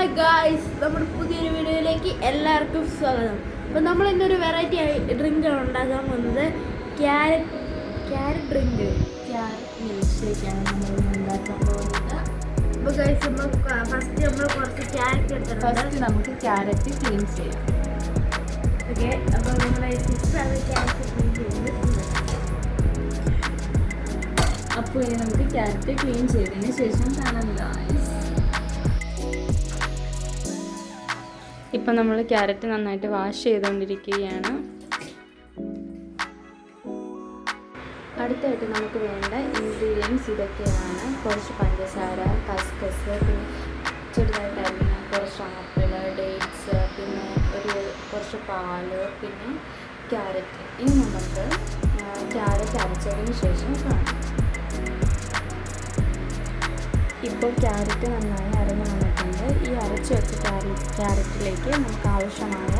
Hi guys, നമ്മുടെ പുതിയൊരു വീഡിയോയിലേക്ക് എല്ലാവർക്കും സ്വാഗതം. അപ്പോൾ നമ്മൾ ഇന്നൊരു വെറൈറ്റി ഡ്രിങ്കാണ് ഉണ്ടാക്കാൻ പോകുന്നത്. ക്യാരറ്റ് ഡ്രിങ്ക്, ക്യാരറ്റ് മിൽക്ക് ഷേക്കാണ് നമ്മൾ ഉണ്ടാക്കാൻ പോകുന്നത്. അപ്പോൾ ഗായ്സ്, നമ്മൾ കുറച്ച് ക്യാരറ്റ് എടുത്തിട്ടുണ്ട്. ഫസ്റ്റ് നമുക്ക് ക്യാരറ്റ് ക്ലീൻ ചെയ്യാം. ഓക്കെ, അപ്പോൾ നമ്മുടെ ക്യാരറ്റ് ക്ലീൻ ചെയ്യുന്നത്. അപ്പോൾ ഇനി നമുക്ക് ക്യാരറ്റ് ക്ലീൻ ചെയ്തതിന് ശേഷം കാണാം ഗായ്സ്. ഇപ്പം നമ്മൾ ക്യാരറ്റ് നന്നായിട്ട് വാഷ് ചെയ്തുകൊണ്ടിരിക്കുകയാണ്. അടുത്തായിട്ട് നമുക്ക് വേണ്ട ഇൻഗ്രീഡിയൻസ് ഇതൊക്കെയാണ്. കുറച്ച് പഞ്ചസാര, കസ്കസ്, പിന്നെ ചെറുതായിട്ട് അരിഞ്ഞ കുറച്ച് ആപ്പിൾ, ഡേറ്റ്സ്, പിന്നെ കുറച്ച് പാല്, പിന്നെ ക്യാരറ്റ്. ഇനി നമുക്ക് ക്യാരറ്റ് അരച്ചതിന് ശേഷം കാണാം. ഇപ്പോൾ ക്യാരറ്റ് നന്നായി അരഞ്ഞു വന്നിട്ടുണ്ട്. ഈ അരച്ച് വെച്ച ക്യാരറ്റിലേക്ക് നമുക്ക് ആവശ്യമായ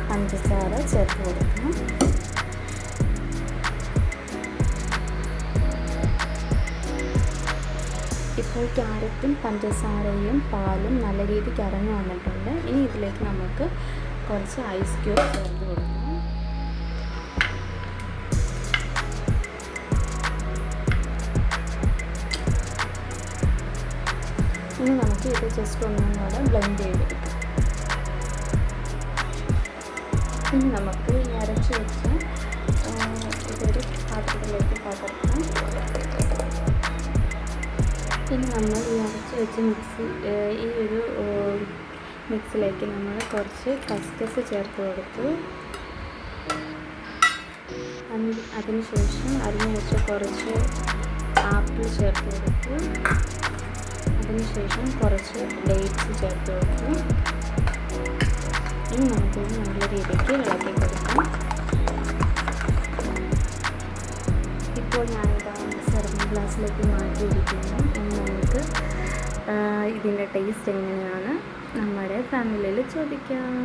പഞ്ചസാര ചേർത്ത് കൊടുക്കണം. ഇപ്പോൾ ക്യാരറ്റും പഞ്ചസാരയും പാലും നല്ല രീതിക്ക് അരഞ്ഞു വന്നിട്ടുണ്ട്. ഇനി ഇതിലേക്ക് നമുക്ക് കുറച്ച് ഐസ് ക്യൂബ് ചേർത്ത് കൊടുക്കണം. ഇനി നമുക്ക് ഇത് ജസ്റ്റ് ഒന്നും കൂടെ ബ്ലെൻഡ് ചെയ്തെടുക്കാം. ഇനി നമുക്ക് ഈ അരച്ച് വെച്ച് ഇതൊരു പാത്രത്തിലേക്ക് പകർത്താം. ഇനി നമ്മൾ ഈ അരച്ച് വെച്ച് ഈ ഒരു മിക്സിലേക്ക് നമ്മൾ കുറച്ച് കസ്കസ് ചേർത്ത് കൊടുത്തു. അതിനുശേഷം അരിഞ്ഞ് വെച്ച് കുറച്ച് ആപ്പിൾ ചേർത്ത് കൊടുത്തു. അതിനുശേഷം കുറച്ച് ഡേറ്റ്സ് ചേർത്ത് കൊടുക്കും. ഇനി നമുക്കിത് നല്ല രീതിക്ക് ഇളക്കി കൊടുക്കാം. ഇപ്പോൾ ഞാനിത് സെർവിങ് ഗ്ലാസ്സിലേക്ക് മാറ്റിയിരിക്കുന്നു. ഇനി നമുക്ക് ഇതിൻ്റെ ടേസ്റ്റ് എങ്ങനെയാണ് നമ്മുടെ ഫാമിലിയിൽ ചോദിക്കാം.